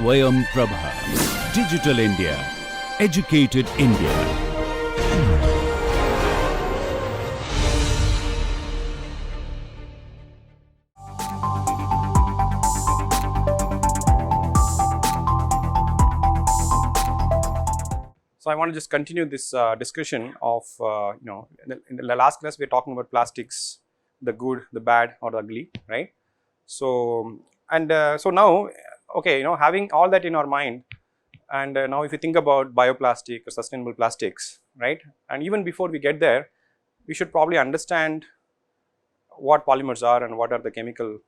Swayam Prabha. Digital India. Educated India. So I want to just continue this discussion of in the last class we were talking about plastics, the good, the bad, or the ugly, right? So so now, okay, having all that in our mind, and now if you think about bioplastic or sustainable plastics, right? And even before we get there, we should probably understand what polymers are and what are the chemical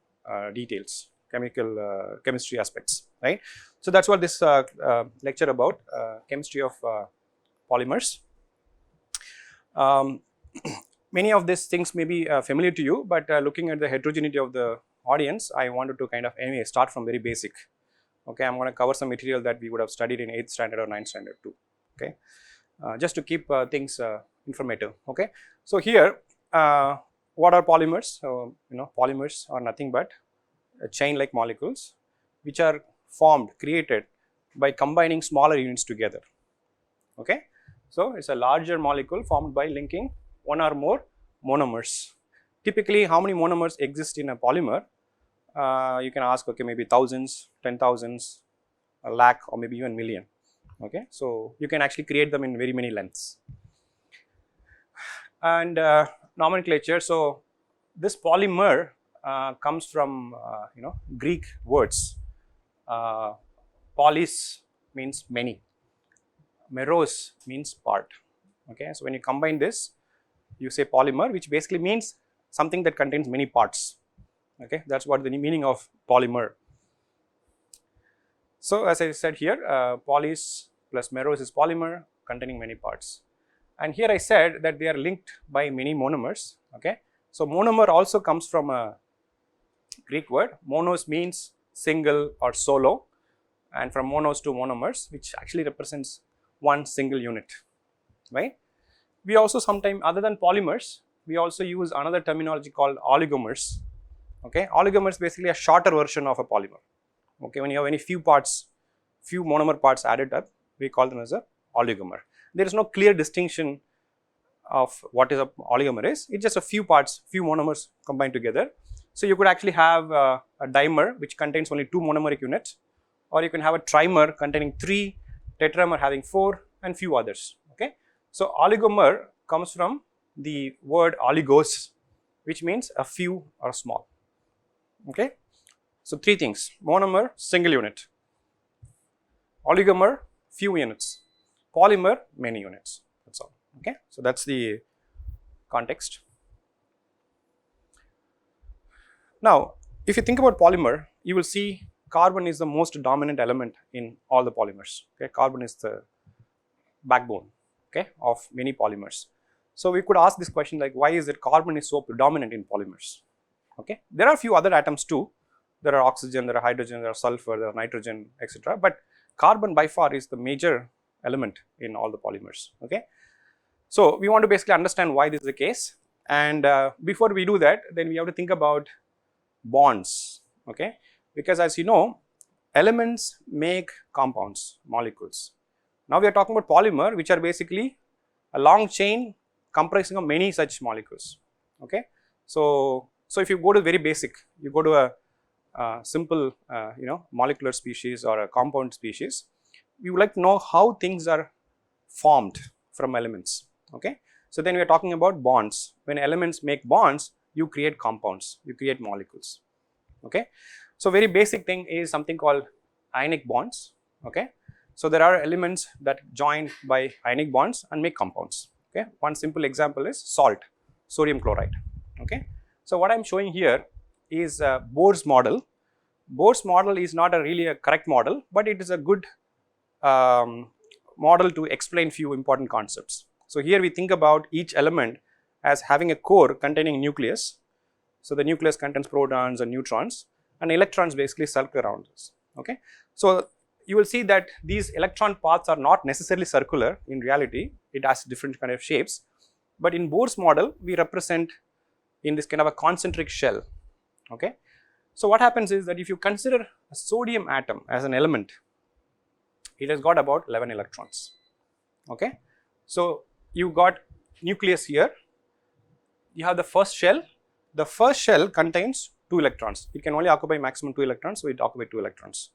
details, chemistry aspects, right? So that's what this lecture about, chemistry of polymers. Many of these things may be familiar to you, but looking at the heterogeneity of the audience, I wanted to kind of anyway start from very basic. Okay, I'm going to cover some material that we would have studied in 8th standard or 9th standard too. Okay, just to keep things informative. Okay, so here, what are polymers? So polymers are nothing but chain-like molecules which are created by combining smaller units together. Okay, so it's a larger molecule formed by linking one or more monomers. Typically, how many monomers exist in a polymer? You can ask, okay, maybe thousands, 10,000s, a lakh, or maybe even million. Okay, so you can actually create them in very many lengths. And nomenclature. So this polymer comes from Greek words. Polys means many, meros means part. Okay, so when you combine this, you say polymer, which basically means something that contains many parts. Okay, that's what the meaning of polymer. So as I said here, polys plus meros is polymer containing many parts. And here I said that they are linked by many monomers. Okay, so monomer also comes from a Greek word. Monos means single or solo, and from monos to monomers, which actually represents one single unit, right? We also sometimes, other than polymers, we also use another terminology called oligomers. Okay, oligomer is basically a shorter version of a polymer. Okay, when you have any few monomer parts added up, we call them as a oligomer. There is no clear distinction of what is a oligomer is. It's just a few parts, few monomers combined together. So you could actually have a dimer which contains only 2 monomeric units, or you can have a trimer containing 3, tetramer having 4, and few others. Okay, so oligomer comes from the word oligos, which means a few or small. Okay, so 3 things: monomer, single unit; oligomer, few units; polymer, many units. That's all. Okay, so that's the context. Now, if you think about polymer, you will see carbon is the most dominant element in all the polymers. Okay, carbon is the backbone, okay, of many polymers. So we could ask this question, like, why is it carbon is so predominant in polymers? Okay, there are a few other atoms too. There are oxygen, there are hydrogen, there are sulfur, there are nitrogen, etc. But carbon by far is the major element in all the polymers. Okay, so we want to basically understand why this is the case. And before we do that, then we have to think about bonds. Okay, because as you know, elements make compounds, molecules. Now we are talking about polymer, which are basically a long chain comprising of many such molecules. Okay, so if you go to very basic, you go to a simple molecular species or a compound species, we would like to know how things are formed from elements. Okay, so then we are talking about bonds. When elements make bonds, you create compounds, you create molecules. Okay, so very basic thing is something called ionic bonds. Okay, so there are elements that join by ionic bonds and make compounds. Okay, one simple example is salt, sodium chloride. Okay, so what I am showing here is Bohr's model. Bohr's model is not really a correct model, but it is a good model to explain few important concepts. So here we think about each element as having a core containing nucleus. So the nucleus contains protons and neutrons, and electrons basically circle around this. Okay, so you will see that these electron paths are not necessarily circular. In reality, it has different kind of shapes, but in Bohr's model, we represent in this kind of a concentric shell. Okay, so what happens is that if you consider a sodium atom as an element, it has got about 11 electrons. Okay, so you got nucleus here, you have the first shell. The first shell contains 2 electrons. It can only occupy maximum 2 electrons, so it occupies 2 electrons.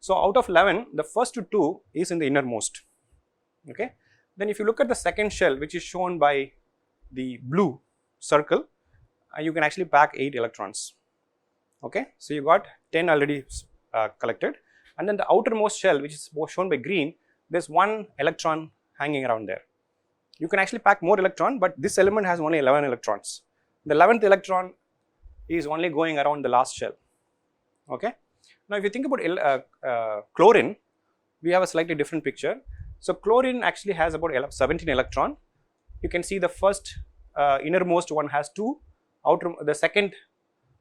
So out of 11, the first 2 is in the innermost. Okay, then if you look at the second shell, which is shown by the blue circle, you can actually pack 8 electrons. Okay, so you got 10 already collected, and then the outermost shell, which is shown by green, there's 1 electron hanging around there. You can actually pack more electron, but this element has only 11 electrons. The 11th electron is only going around the last shell. Okay, now if you think about chlorine, we have a slightly different picture. So chlorine actually has about 17 electron. You can see the first innermost one has 2, the second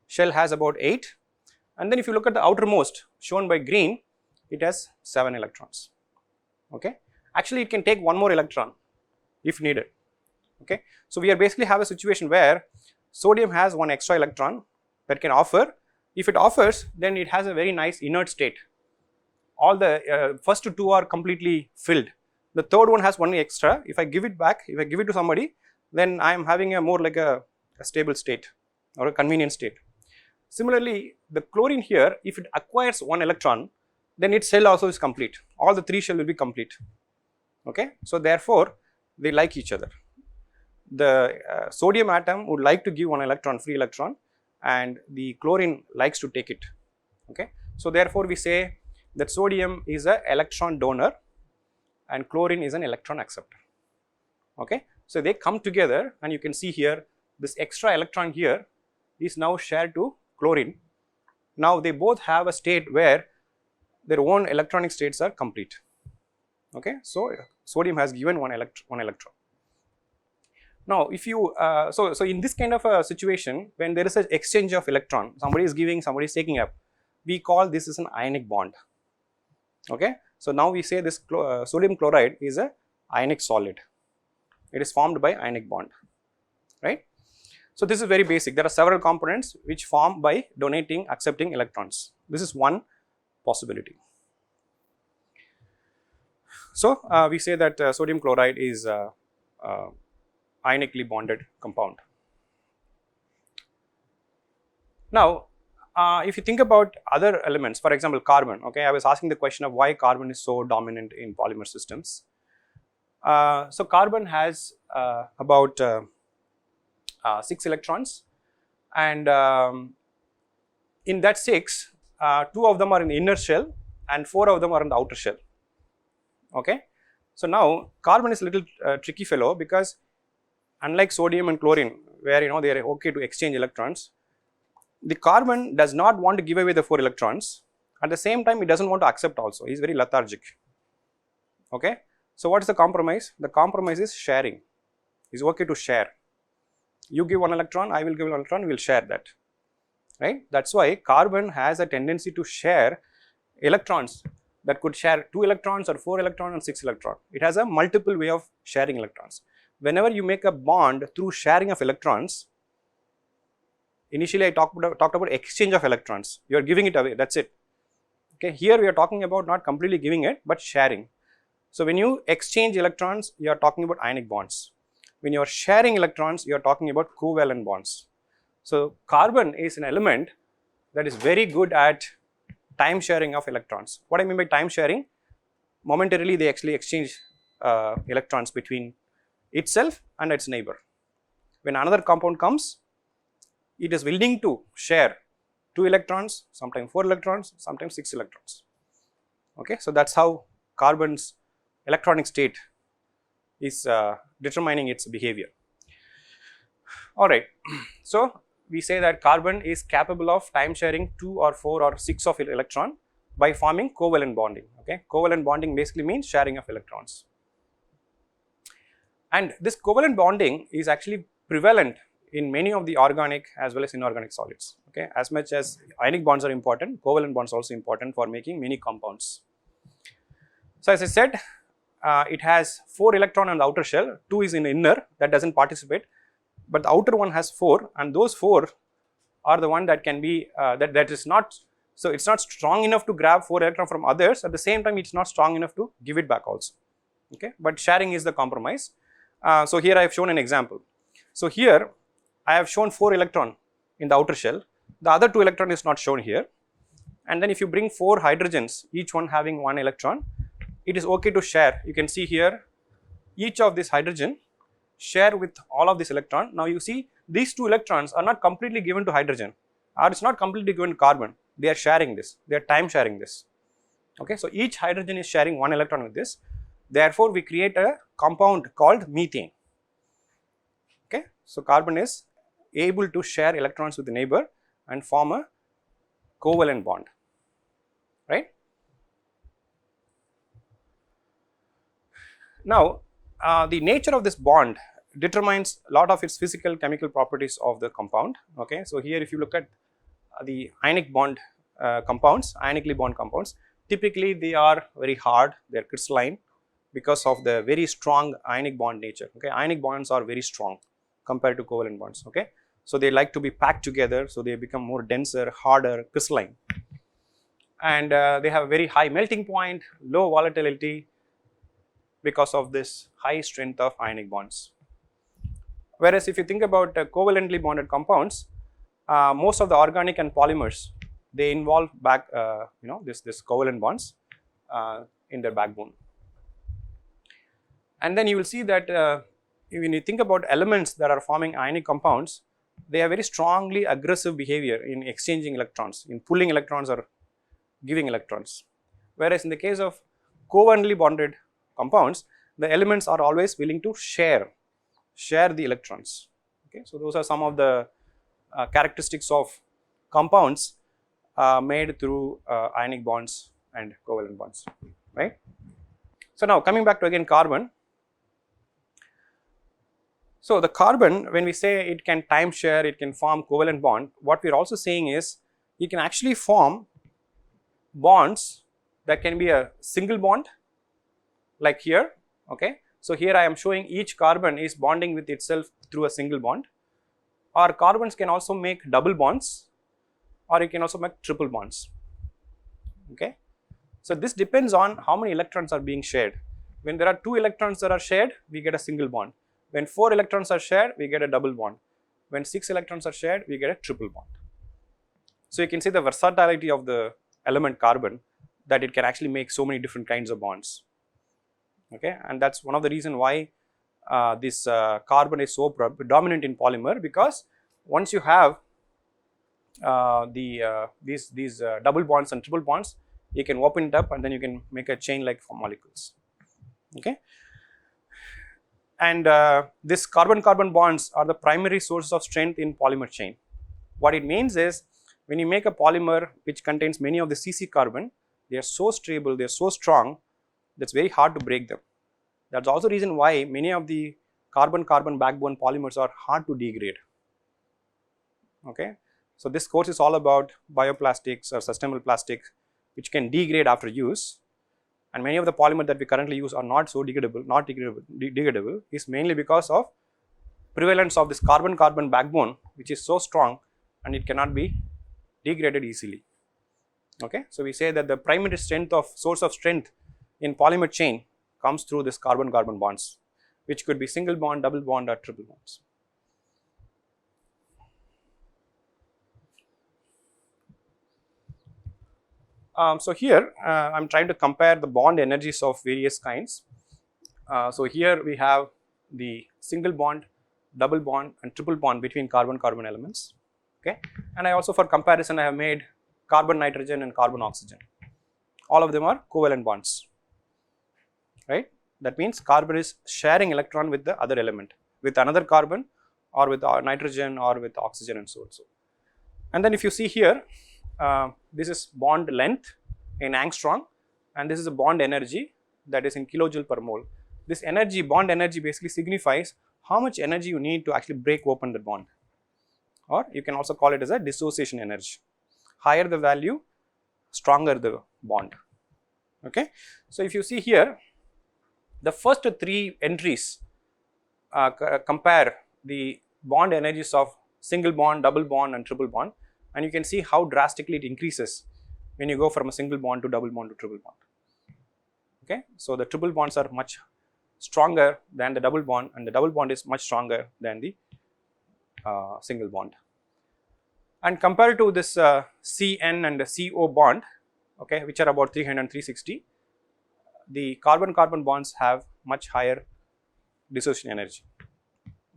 shell has about 8, and then if you look at the outermost shown by green, it has 7 electrons. Okay, actually it can take 1 more electron if needed. Okay, so we are basically have a situation where sodium has 1 extra electron that can offer. If it offers, then it has a very nice inert state. All the first 2 are completely filled. The third one has 1 extra. If I give it back, if I give it to somebody, then I am having a more like a stable state or a convenient state. Similarly, the chlorine here, if it acquires 1 electron, then its shell also is complete. All the 3 shell will be complete. Okay, so therefore they like each other. The sodium atom would like to give 1 electron, free electron, and the chlorine likes to take it. Okay, so therefore we say that sodium is an electron donor and chlorine is an electron acceptor. Okay, so they come together, and you can see here this extra electron here is now shared to chlorine. Now they both have a state where their own electronic states are complete. Okay, so sodium has given 1 electron. Now if you so in this kind of a situation, when there is an exchange of electron, somebody is giving, somebody is taking up, we call this is an ionic bond. Okay, so now we say this sodium chloride is a ionic solid. It is formed by ionic bond, right? So this is very basic. There are several components which form by donating, accepting electrons. This is one possibility. So we say that sodium chloride is ionically bonded compound. Now if you think about other elements, for example carbon, okay, I was asking the question of why carbon is so dominant in polymer systems. So carbon has about 6 electrons, and in that 6, 2 of them are in the inner shell and 4 of them are in the outer shell. Okay, so now carbon is a little tricky fellow, because unlike sodium and chlorine, where they are okay to exchange electrons, the carbon does not want to give away the 4 electrons. At the same time, it does not want to accept also. He is very lethargic. Okay, so what is the compromise? The compromise is sharing. It is okay to share. You give 1 electron, I will give 1 electron, we will share that, right? That is why carbon has a tendency to share electrons that could share 2 electrons or 4 electrons and 6 electrons. It has a multiple way of sharing electrons. Whenever you make a bond through sharing of electrons, initially I talked about exchange of electrons. You are giving it away, that is it. Okay, here we are talking about not completely giving it, but sharing. So when you exchange electrons, you are talking about ionic bonds. When you are sharing electrons, you are talking about covalent bonds. So carbon is an element that is very good at time sharing of electrons. What I mean by time sharing, momentarily they actually exchange electrons between itself and its neighbor. When another compound comes, it is willing to share 2 electrons, sometimes 4 electrons, sometimes 6 electrons. Okay, so that is how carbon's electronic state is determining its behavior. Alright, so we say that carbon is capable of time sharing 2 or 4 or 6 of electron by forming covalent bonding. Okay, covalent bonding basically means sharing of electrons. And this covalent bonding is actually prevalent in many of the organic as well as inorganic solids. Okay, as much as ionic bonds are important, covalent bonds are also important for making many compounds. So as I said, it has 4 electron on the outer shell, 2 is in the inner, that does not participate, but the outer one has 4, and those 4 are the one that can be that is not So it's not strong enough to grab 4 electrons from others, at the same time it's not strong enough to give it back also, okay, but sharing is the compromise. So here I have shown an example. So here I have shown 4 electron in the outer shell, the other 2 electron is not shown here, and then if you bring 4 hydrogens, each one having 1 electron, it is okay to share. You can see here each of this hydrogen share with all of this electron. Now you see these 2 electrons are not completely given to hydrogen, or it's not completely given to carbon, they are sharing this, they are time sharing this, okay. So each hydrogen is sharing 1 electron with this, therefore we create a compound called methane, okay. So carbon is able to share electrons with the neighbor and form a covalent bond, right. Now the nature of this bond determines a lot of its physical chemical properties of the compound, okay. So here if you look at the ionic bond compounds, ionically bond compounds, typically they are very hard, they are crystalline because of the very strong ionic bond nature, okay. Ionic bonds are very strong compared to covalent bonds, okay. So they like to be packed together, so they become more denser, harder, crystalline, and they have a very high melting point, low volatility because of this high strength of ionic bonds. Whereas if you think about covalently bonded compounds, most of the organic and polymers, they involve back this covalent bonds in their backbone. And then you will see that when you think about elements that are forming ionic compounds, they have very strongly aggressive behavior in exchanging electrons, in pulling electrons or giving electrons. Whereas in the case of covalently bonded compounds, the elements are always willing to share the electrons, okay. So those are some of the characteristics of compounds made through ionic bonds and covalent bonds, right. So now coming back to again carbon. So the carbon, when we say it can time share, it can form covalent bond, what we are also saying is it can actually form bonds that can be a single bond like here, okay. So here I am showing each carbon is bonding with itself through a single bond, or carbons can also make double bonds, or it can also make triple bonds, okay. So this depends on how many electrons are being shared. When there are 2 electrons that are shared, we get a single bond. When 4 electrons are shared, we get a double bond. When 6 electrons are shared, we get a triple bond. So you can see the versatility of the element carbon, that it can actually make so many different kinds of bonds, okay. And that's one of the reason why this carbon is so dominant in polymer, because once you have these double bonds and triple bonds, you can open it up and then you can make a chain like molecules, okay. And this carbon-carbon bonds are the primary sources of strength in polymer chain. What it means is, when you make a polymer which contains many of the CC carbon, they are so stable, they are so strong, that's very hard to break them. That's also the reason why many of the carbon-carbon backbone polymers are hard to degrade, okay. So this course is all about bioplastics or sustainable plastics which can degrade after use, and many of the polymer that we currently use are not so degradable, is mainly because of prevalence of this carbon-carbon backbone, which is so strong and it cannot be degraded easily, okay. So we say that the primary source of strength in polymer chain comes through this carbon-carbon bonds, which could be single bond, double bond, or triple bonds. So here I am trying to compare the bond energies of various kinds. So here we have the single bond, double bond, and triple bond between carbon-carbon elements, okay. And I also, for comparison, I have made carbon nitrogen and carbon oxygen. All of them are covalent bonds, right. That means carbon is sharing electron with the other element, with another carbon, or with nitrogen, or with oxygen, and so on. And then if you see here, this is bond length in angstrom, and this is a bond energy that is in kilojoule per mole. This energy, bond energy, basically signifies how much energy you need to actually break open the bond, or you can also call it as a dissociation energy. Higher the value, stronger the bond, okay. So if you see here, the first 3 entries compare the bond energies of single bond, double bond, and triple bond, and you can see how drastically it increases when you go from a single bond to double bond to triple bond. Okay, so the triple bonds are much stronger than the double bond, and the double bond is much stronger than the single bond. And compared to this CN and the CO bond, okay, which are about 300 and 360, the carbon-carbon bonds have much higher dissociation energy.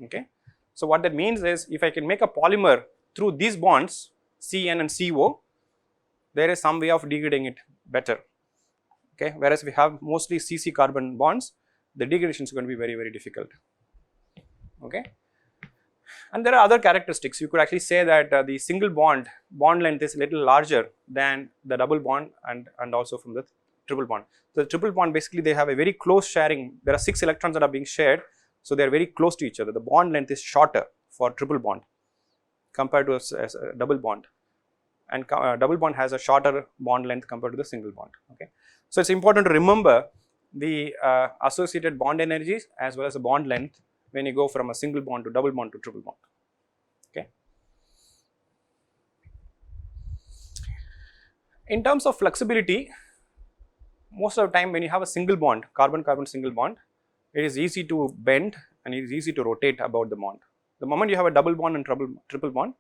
Okay, so what that means is, if I can make a polymer through these bonds CN and CO, there is some way of degrading it better. Okay, whereas we have mostly CC carbon bonds, the degradation is going to be very, very difficult. Okay, and there are other characteristics. You could actually say that the single bond length is a little larger than the double bond and also from the triple bond. So the triple bond, basically they have a very close sharing. There are 6 electrons that are being shared, so they are very close to each other. The bond length is shorter for triple bond compared to a double bond, and double bond has a shorter bond length compared to the single bond. Okay, so it's important to remember the associated bond energies as well as the bond length when you go from a single bond to double bond to triple bond. Okay, in terms of flexibility, most of the time when you have a single bond, carbon-carbon single bond, it is easy to bend and it is easy to rotate about the bond. The moment you have a double bond and triple bond,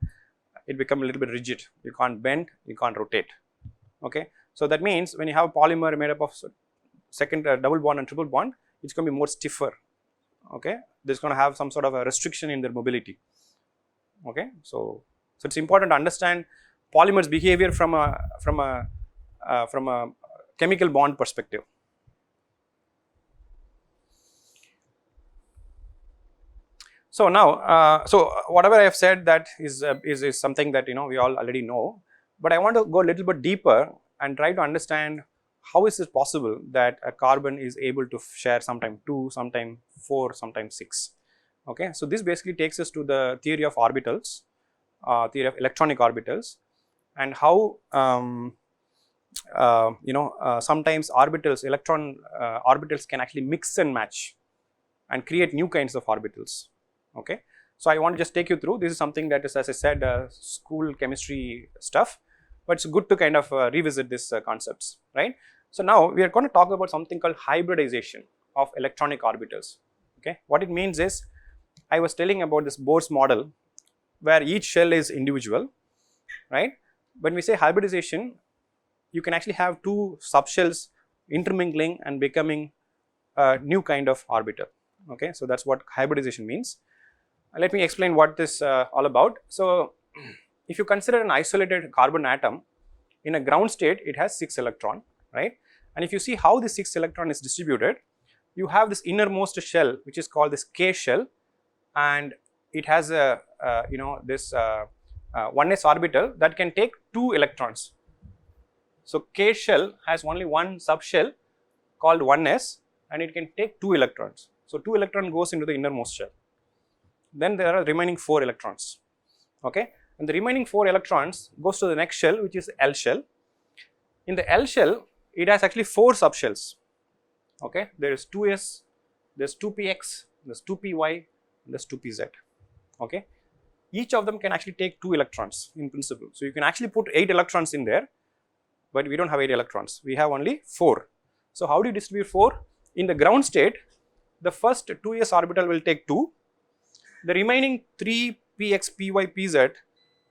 it becomes a little bit rigid. You can't bend, you can't rotate. Okay, so that means when you have a polymer made up of second double bond and triple bond, it's going to be more stiffer. Okay, there's going to have some sort of a restriction in their mobility. Okay, so it's important to understand polymers behavior from a chemical bond perspective. So now, so whatever I have said, that is something that we all already know, but I want to go a little bit deeper and try to understand how is it possible that a carbon is able to share sometime 2, sometime 4, sometime 6. Okay, so this basically takes us to the theory of orbitals, theory of electronic orbitals, and how sometimes electron orbitals can actually mix and match and create new kinds of orbitals. Okay, so I want to just take you through. This is something that is, as I said, school chemistry stuff, but it's good to kind of revisit these concepts, right? So now we are going to talk about something called hybridization of electronic orbitals. Okay, what it means is, I was telling about this Bohr's model where each shell is individual, right? When we say hybridization, you can actually have 2 subshells intermingling and becoming a new kind of orbital. Okay, so that's what hybridization means. Let me explain what this all about. So if you consider an isolated carbon atom, in a ground state it has 6 electron, right? And if you see how this 6 electron is distributed, you have this innermost shell which is called this K shell, and it has a this 1s orbital that can take 2 electrons. So K shell has only one subshell called 1s, and it can take 2 electrons. So 2 electron goes into the innermost shell. Then there are remaining 4 electrons. Okay, and the remaining 4 electrons goes to the next shell, which is L shell. In the L shell, it has actually 4 subshells. Okay, there is 2s, there's 2px, there's 2py, there's 2pz. Okay, each of them can actually take 2 electrons in principle. So you can actually put 8 electrons in there, but we don't have 8 electrons, we have only 4. So how do you distribute 4? In the ground state, the first 2s orbital will take 2, the remaining 3 px, py, pz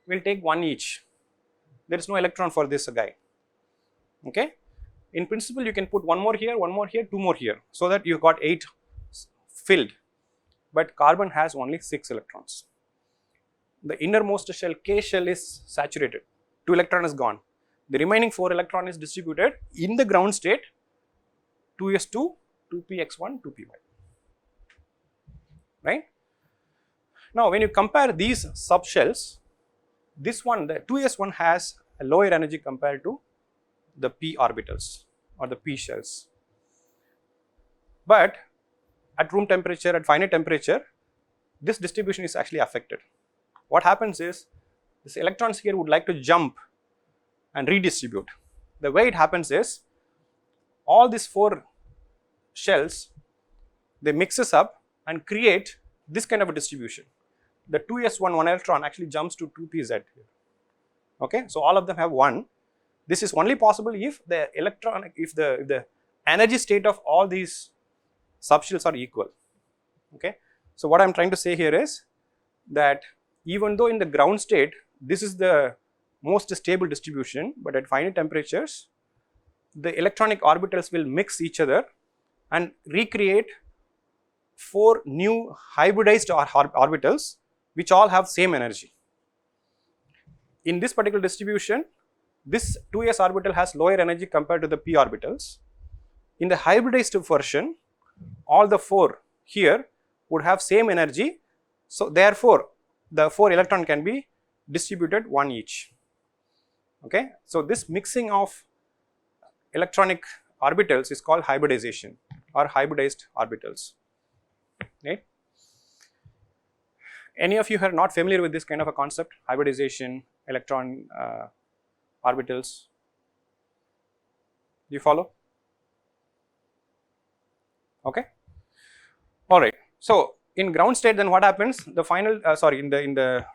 will take 1 each. There is no electron for this guy. Okay, in principle you can put 1 more here, 1 more here, 2 more here, so that you got 8 filled, but carbon has only 6 electrons. The innermost shell, K shell, is saturated, 2 electron is gone. The remaining 4 electron is distributed in the ground state, 2s2, 2px1, 2py, right? Now when you compare these subshells, this one, the 2s1 has a lower energy compared to the p orbitals or the p shells, but at room temperature, at finite temperature, this distribution is actually affected. What happens is, these electrons here would like to jump and redistribute. The way it happens is, all these 4 shells, they mixes up and create this kind of a distribution. The 2s1 1 electron actually jumps to 2pz here. Okay, so all of them have 1. This is only possible if the if the energy state of all these subshells are equal. Okay. So what I am trying to say here is that even though in the ground state this is the most stable distribution, but at finite temperatures the electronic orbitals will mix each other and recreate 4 new hybridized orbitals which all have same energy. In this particular distribution, this 2s orbital has lower energy compared to the p orbitals. In the hybridized version, all the 4 here would have same energy, so therefore the 4 electron can be distributed 1 each. Okay. So this mixing of electronic orbitals is called hybridization or hybridized orbitals, right. Any of you who are not familiar with this kind of a concept, hybridization, electron orbitals, do you follow? Okay. All right. So in ground state, then what happens? The final in the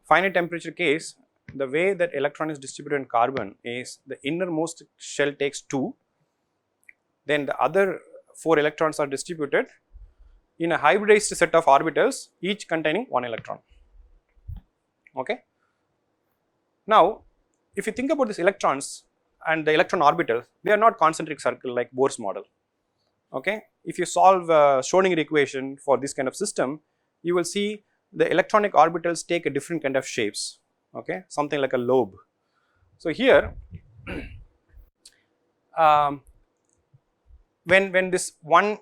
finite temperature case, the way that electron is distributed in carbon is the innermost shell takes 2, then the other 4 electrons are distributed in a hybridized set of orbitals, each containing 1 electron. Okay. Now, if you think about these electrons and the electron orbitals, they are not concentric circle like Bohr's model. Okay. If you solve Schrodinger equation for this kind of system, you will see the electronic orbitals take a different kind of shapes. Okay, something like a lobe. So here, when this 1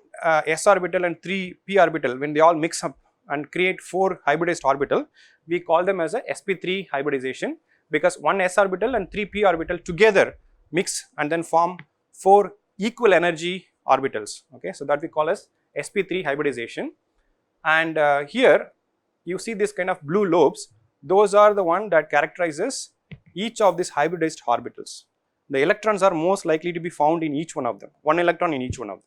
s orbital and 3 p orbital, when they all mix up and create 4 hybridized orbital, we call them as a sp3 hybridization, because 1 s orbital and 3 p orbital together mix and then form 4 equal energy orbitals. Okay, so that we call as sp3 hybridization. And here you see this kind of blue lobes. Those are the one that characterizes each of these hybridized orbitals. The electrons are most likely to be found in each one of them, 1 electron in each one of them.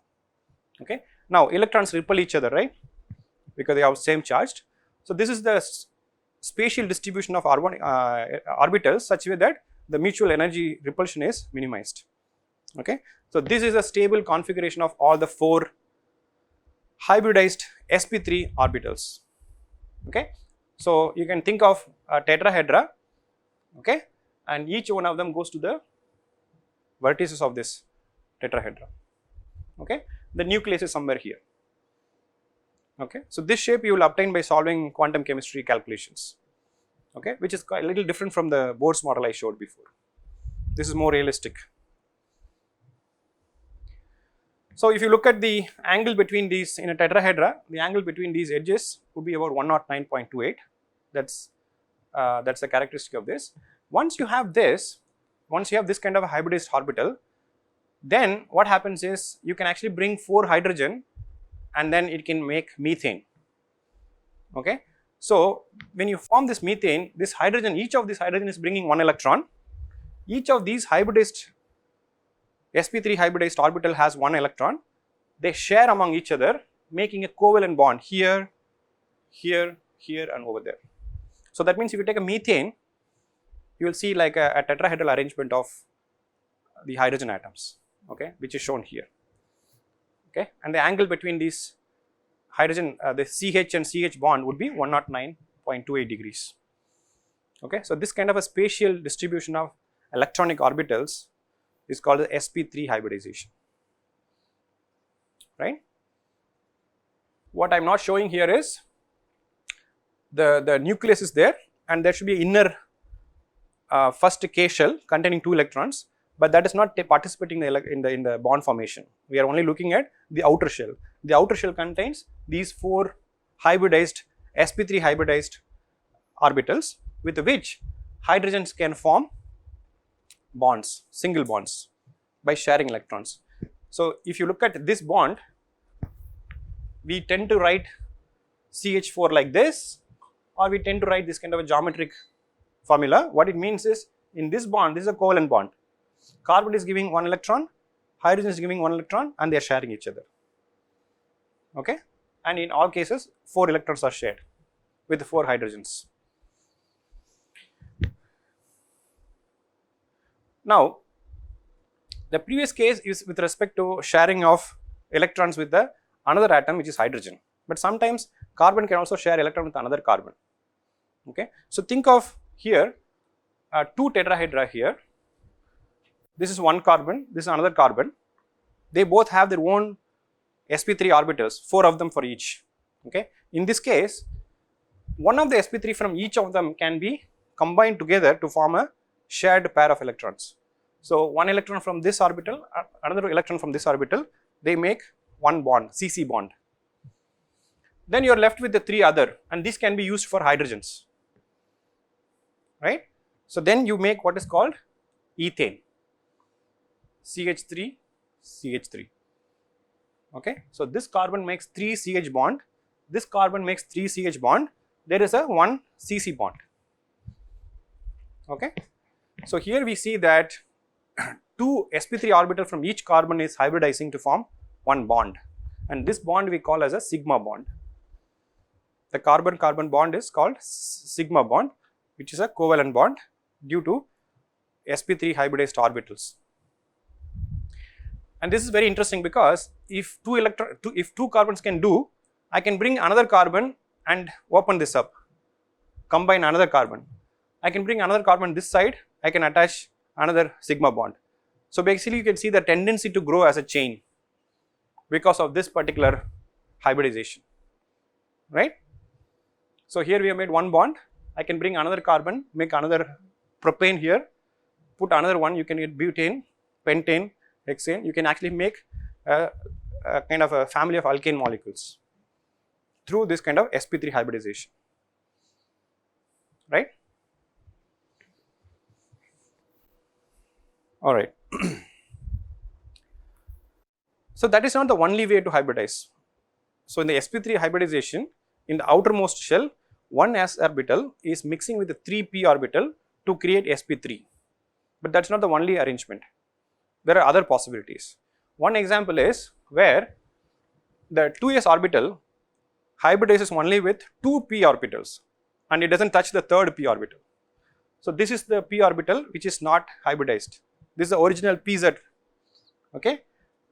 Okay. Now electrons repel each other, right, because they have same charged. So this is the spatial distribution of orbitals such way that the mutual energy repulsion is minimized. Okay. So this is a stable configuration of all the 4 hybridized sp3 orbitals. Okay. So you can think of a tetrahedra, okay, and each one of them goes to the vertices of this tetrahedra. Okay. The nucleus is somewhere here. Okay. So this shape you will obtain by solving quantum chemistry calculations, okay, which is a little different from the Bohr's model I showed before. This is more realistic. So if you look at the angle between these in a tetrahedra, the angle between these edges would be about 109.28. That's the characteristic of this. Once you have this kind of a hybridized orbital, then what happens is you can actually bring 4 hydrogen and then it can make methane. Okay. So when you form this methane, this hydrogen, each of these hydrogen is bringing 1 electron. Each of these hybridized sp3 hybridized orbital has 1 electron. They share among each other, making a covalent bond here, here, here and over there. So that means if you take a methane, you will see like a tetrahedral arrangement of the hydrogen atoms, okay, which is shown here. Okay, and the angle between these hydrogen, the CH and CH bond would be 109.28 degrees. Okay, so this kind of a spatial distribution of electronic orbitals is called the sp3 hybridization, right. What I am not showing here is the nucleus is there and there should be inner first K shell containing 2 electrons, but that is not participating in the bond formation. We are only looking at the outer shell. The outer shell contains these 4 hybridized sp3 hybridized orbitals with which hydrogens can form bonds, single bonds by sharing electrons. So if you look at this bond, we tend to write CH4 like this, or we tend to write this kind of a geometric formula. What it means is, in this bond, this is a covalent bond. Carbon is giving 1 electron, hydrogen is giving 1 electron and they are sharing each other. Okay, and in all cases 4 electrons are shared with 4 hydrogens. Now The previous case is with respect to sharing of electrons with the another atom, which is hydrogen, but sometimes carbon can also share electron with another carbon. Okay. So, think of here 2 tetrahedra here, this is one carbon, this is another carbon, they both have their own sp3 orbitals, 4 of them for each. Okay. In this case, one of the sp3 from each of them can be combined together to form a shared pair of electrons. So, one electron from this orbital, another electron from this orbital, they make one bond, CC bond. Then you are left with the 3 other, and this can be used for hydrogens, right. So, then you make what is called ethane, CH3, CH3. Okay. So, this carbon makes 3 CH bond, this carbon makes 3 CH bond, there is a 1 CC bond. Okay. So, here we see that 2 sp3 orbital from each carbon is hybridizing to form one bond, and this bond we call as a sigma bond. The carbon-carbon bond is called sigma bond, which is a covalent bond due to sp3 hybridized orbitals. And this is very interesting because if two carbons can do, I can bring another carbon and open this up, combine another carbon. I can bring another carbon this side, I can attach another sigma bond. So, basically you can see the tendency to grow as a chain because of this particular hybridization, right. So, here we have made one bond, I can bring another carbon, make another propane here, put another one, you can get butane, pentane, hexane, you can actually make a kind of a family of alkane molecules through this kind of sp3 hybridization, right. All right. So, that is not the only way to hybridize. So, in the sp3 hybridization, in the outermost shell, one s orbital is mixing with the 3p orbital to create sp3, but that is not the only arrangement. There are other possibilities. One example is where the 2s orbital hybridizes only with 2p orbitals and it does not touch the third p orbital. So, this is the p orbital which is not hybridized, this is the original pz. Okay.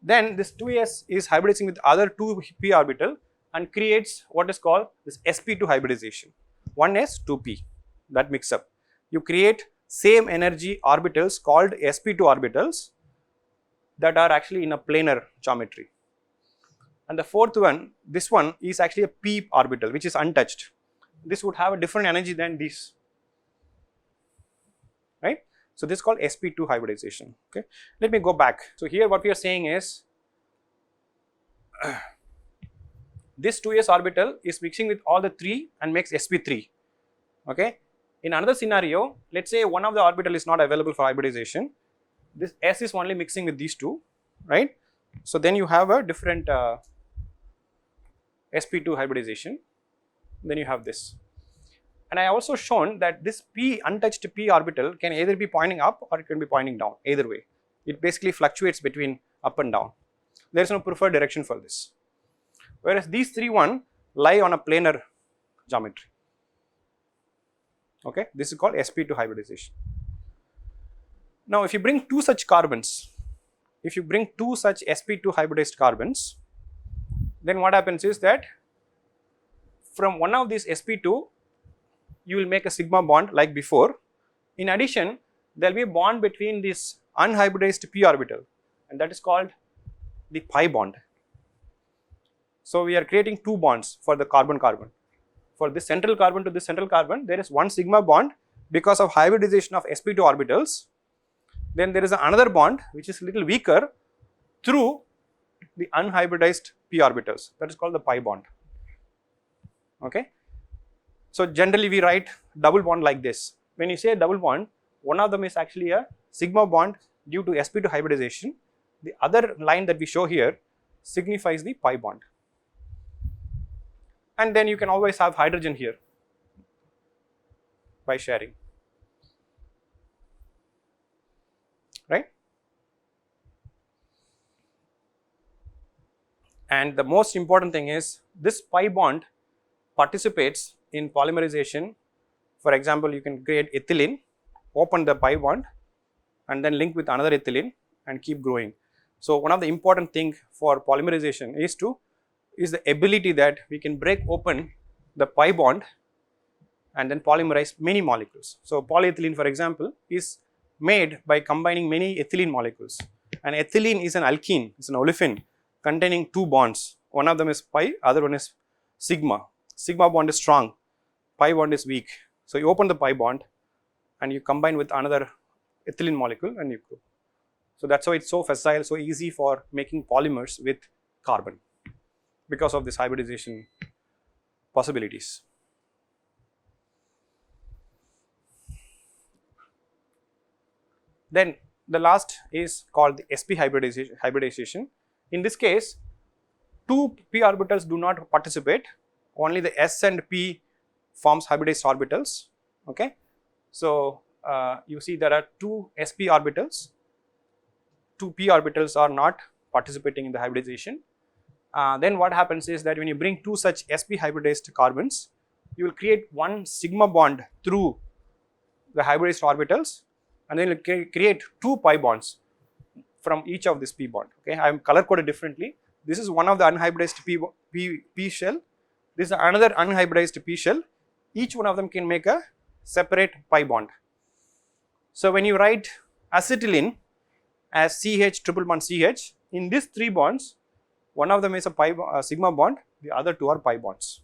Then this 2s is hybridizing with other 2p orbital and creates what is called this sp2 hybridization, 1s 2p, that mix up. You create same energy orbitals called sp2 orbitals that are actually in a planar geometry. And the fourth one, this one is actually a p orbital which is untouched. This would have a different energy than this, right. So, this is called sp2 hybridization. Okay. Let me go back. So, here what we are saying is this 2s orbital is mixing with all the 3 and makes sp3. Okay. In another scenario, let us say one of the orbital is not available for hybridization, this s is only mixing with these two, right. So, then you have a different sp2 hybridization, then you have this. And I also shown that this p untouched p orbital can either be pointing up or it can be pointing down, either way. It basically fluctuates between up and down. There is no preferred direction for this. Whereas these 3 lie on a planar geometry. Okay, this is called sp2 hybridization. Now, if you bring 2 such carbons, if you bring 2 such sp2 hybridized carbons, then what happens is that from one of these sp2, you will make a sigma bond like before. In addition, there will be a bond between this unhybridized p orbital, and that is called the pi bond. So, we are creating 2 bonds for the carbon-carbon. For this central carbon to this central carbon, there is one sigma bond because of hybridization of sp2 orbitals. Then there is another bond which is little weaker through the unhybridized p orbitals, that is called the pi bond. Okay. So, generally we write double bond like this. When you say double bond, one of them is actually a sigma bond due to sp2 hybridization. The other line that we show here signifies the pi bond. And then you can always have hydrogen here by sharing, right. And the most important thing is this pi bond participates in polymerization. For example, you can create ethylene, open the pi bond and then link with another ethylene and keep growing. So, one of the important thing for polymerization is the ability that we can break open the pi bond and then polymerize many molecules. So, polyethylene for example is made by combining many ethylene molecules, and ethylene is an alkene, it is an olefin containing two bonds, one of them is pi, other one is sigma. Sigma bond is strong, pi bond is weak. So, you open the pi bond and you combine with another ethylene molecule and you go. So, that is why it is so facile, so easy for making polymers with carbon because of this hybridization possibilities. Then the last is called the sp hybridization. In this case, two p orbitals do not participate, only the s and p forms hybridized orbitals. Okay. So, you see there are two sp orbitals, two p orbitals are not participating in the hybridization. Then what happens is that when you bring two such sp hybridized carbons, you will create one sigma bond through the hybridized orbitals, and then you will create two pi bonds from each of this p bond. Okay, I am color coded differently. This is one of the unhybridized p shell, this is another unhybridized p shell, each one of them can make a separate pi bond. So, when you write acetylene as CH triple bond CH, in these three bonds, one of them is a sigma bond, the other two are pi bonds.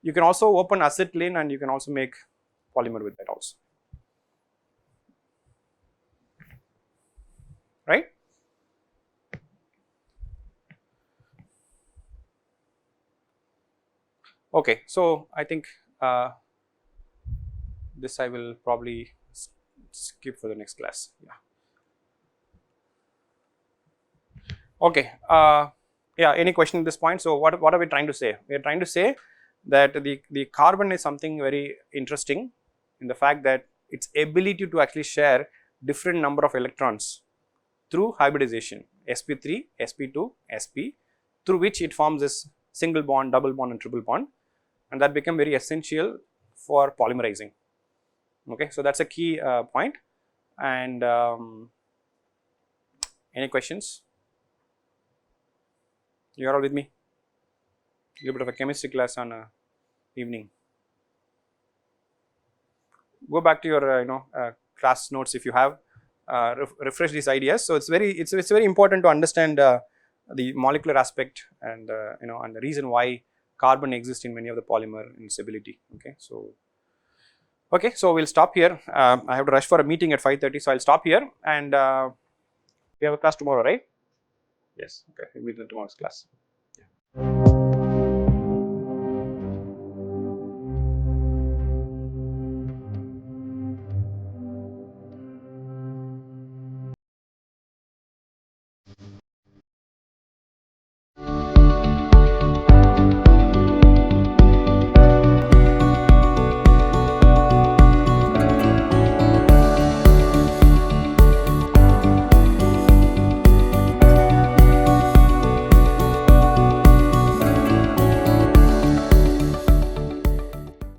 You can also open acetylene and you can also make polymer with that also, right. Okay, so I think this I will probably skip for the next class. Yeah. Okay. Yeah. Any question at this point? So what are we trying to say? We are trying to say that the carbon is something very interesting in the fact that its ability to actually share different number of electrons through hybridization, sp3, sp2, sp, through which it forms this single bond, double bond and triple bond, and that become very essential for polymerizing. Okay, so that is a key point. And any questions? You are all with me? A little bit of a chemistry class on a evening. Go back to your class notes if you have. Refresh these ideas. So it's very important to understand the molecular aspect and and the reason why carbon exists in many of the polymer in stability. Okay, so we'll stop here. I have to rush for a meeting at 5:30, so I'll stop here, and we have a class tomorrow, right? Yes. Okay, we'll meet in tomorrow's class.